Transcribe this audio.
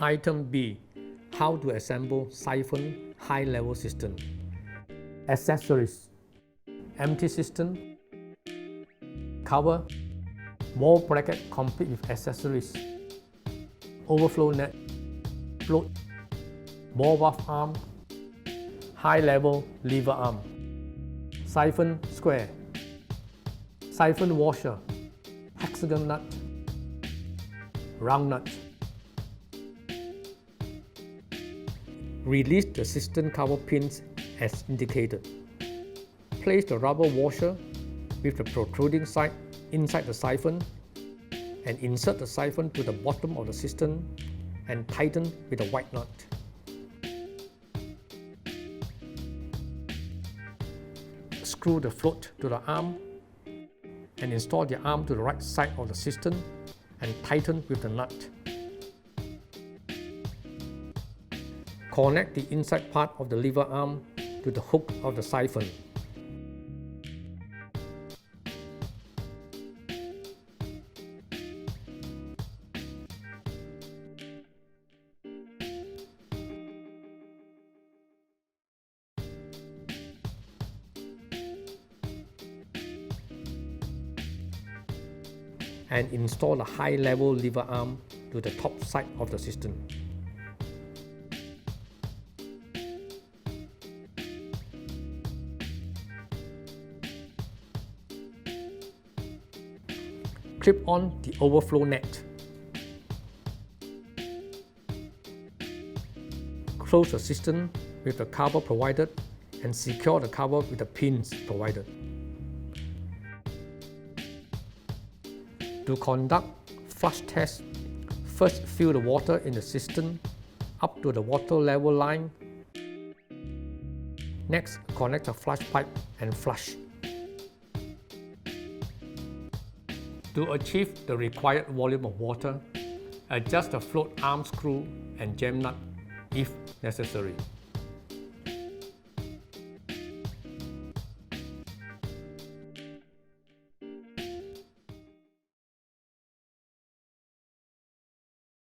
Item B. How to assemble siphon high-level cistern. Accessories: empty cistern, cover, ball bracket complete with accessories, overflow net, float, ball valve arm, high-level lever arm, siphon square, siphon washer, hexagon nut, round nut. Release the cistern cover pins as indicated. Place the rubber washer with the protruding side inside the siphon and insert the siphon to the bottom of the cistern and tighten with a white nut. Screw the float to the arm and install the arm to the right side of the cistern and tighten with the nut. Connect the inside part of the lever arm to the hook of the siphon. And install the high-level lever arm to the top side of the cistern. Clip on the overflow net. Close the cistern with the cover provided and secure the cover with the pins provided. To conduct flush test, first fill the water in the cistern up to the water level line. Next, connect a flush pipe and flush. To achieve the required volume of water, adjust the float arm screw and jam nut if necessary.